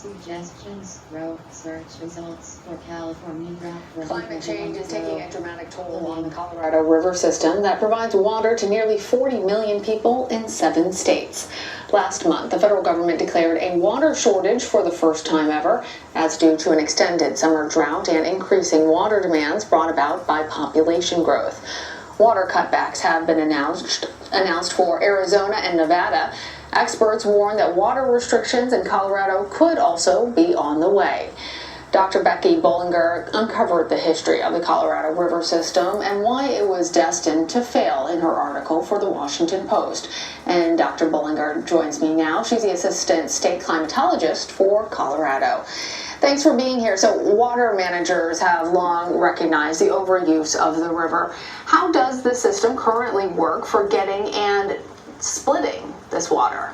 Suggestions, row search results for California drought. Climate change is taking a dramatic toll on the Colorado River system that provides water to nearly 40 million people in 7 states. Last month, the federal government declared a water shortage for the first time ever, as due to an extended summer drought and increasing water demands brought about by population growth. Water cutbacks have been announced for Arizona and Nevada. Experts warn that water restrictions in Colorado could also be on the way. Dr. Becky Bollinger uncovered the history of the Colorado River system and why it was destined to fail in her article for the Washington Post. And Dr. Bollinger joins me now. She's the assistant state climatologist for Colorado. Thanks for being here. So water managers have long recognized the overuse of the river. How does the system currently work for getting and splitting this water?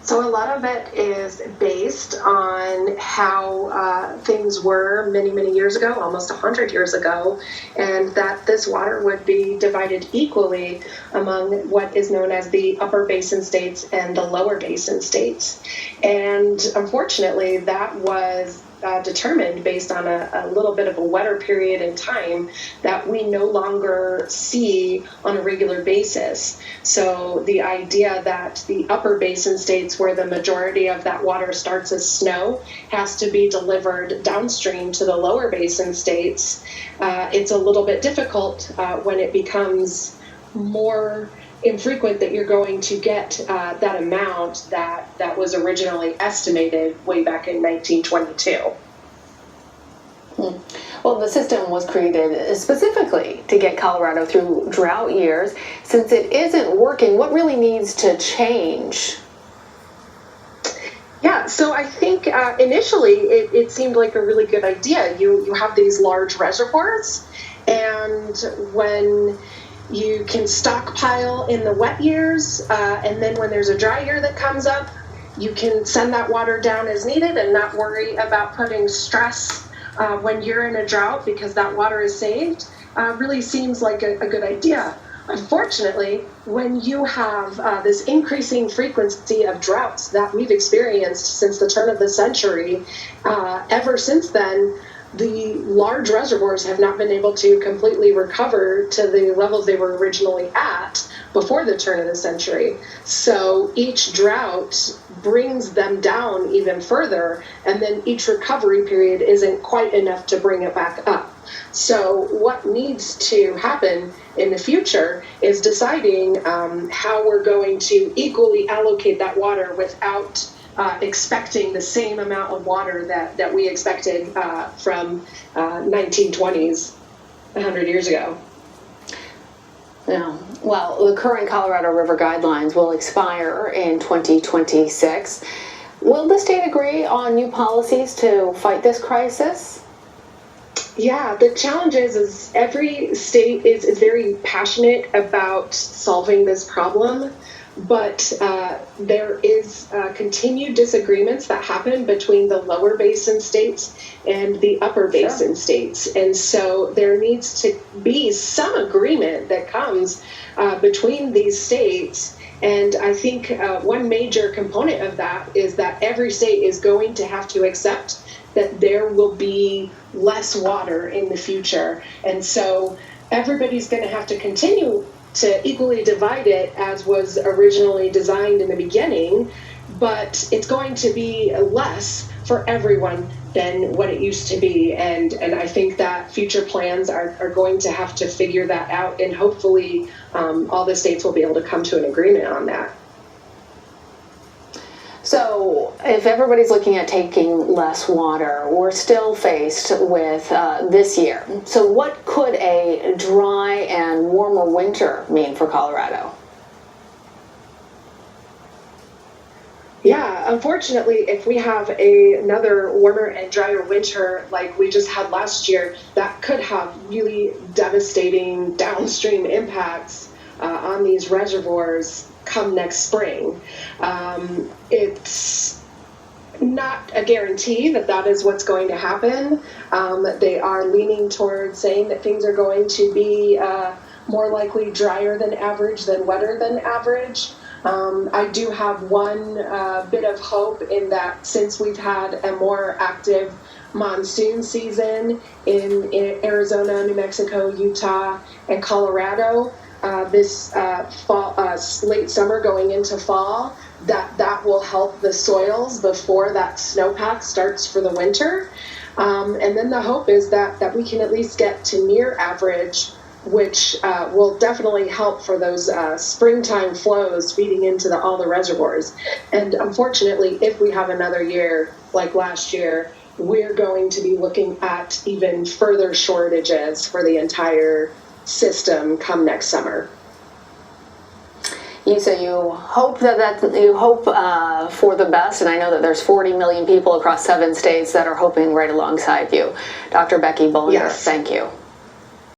So a lot of it is based on how things were many, many years ago, almost 100 years ago, and that this water would be divided equally among what is known as the upper basin states and the lower basin states. And unfortunately, that was determined based on a little bit of a wetter period in time that we no longer see on a regular basis. So the idea that the upper basin states, where the majority of that water starts as snow, has to be delivered downstream to the lower basin states, it's a little bit difficult when it becomes more infrequent that you're going to get that amount that was originally estimated way back in 1922. Well, the system was created specifically to get Colorado through drought years. Since it isn't working, what really needs to change? Yeah, so I think initially it seemed like a really good idea. You have these large reservoirs, and when you can stockpile in the wet years, and then when there's a dry year that comes up, you can send that water down as needed and not worry about putting stress when you're in a drought because that water is saved. Really seems like a good idea. Unfortunately, when you have this increasing frequency of droughts that we've experienced since the turn of the century, ever since then, the large reservoirs have not been able to completely recover to the levels they were originally at before the turn of the century. So each drought brings them down even further, and then each recovery period isn't quite enough to bring it back up. So what needs to happen in the future is deciding how we're going to equally allocate that water without expecting the same amount of water that we expected from 1920s, 100 years ago. Yeah. Well, the current Colorado River guidelines will expire in 2026. Will the state agree on new policies to fight this crisis? Yeah, the challenge is every state is very passionate about solving this problem, but there is continued disagreements that happen between the lower basin states and the upper basin states. And so there needs to be some agreement that comes between these states. And I think one major component of that is that every state is going to have to accept that there will be less water in the future. And so everybody's going to have to continue to equally divide it as was originally designed in the beginning, but it's going to be less for everyone than what it used to be. And I think that future plans are going to have to figure that out, and hopefully all the states will be able to come to an agreement on that. So if everybody's looking at taking less water, we're still faced with this year. So what could a dry and warmer winter mean for Colorado? Yeah, unfortunately, if we have another warmer and drier winter like we just had last year, that could have really devastating downstream impacts on these reservoirs come next spring. It's not a guarantee that that is what's going to happen. They are leaning towards saying that things are going to be more likely drier than average than wetter than average. I do have one bit of hope in that since we've had a more active monsoon season in Arizona, New Mexico, Utah, and Colorado, this fall, late summer going into fall, that will help the soils before that snowpack starts for the winter. And then the hope is that we can at least get to near average, which will definitely help for those springtime flows feeding into all the reservoirs. And unfortunately, if we have another year like last year, we're going to be looking at even further shortages for the entire system come next summer. So you hope for the best, and I know that there's 40 million people across 7 states that are hoping right alongside you. Dr. Becky Bollinger, Yes. thank you.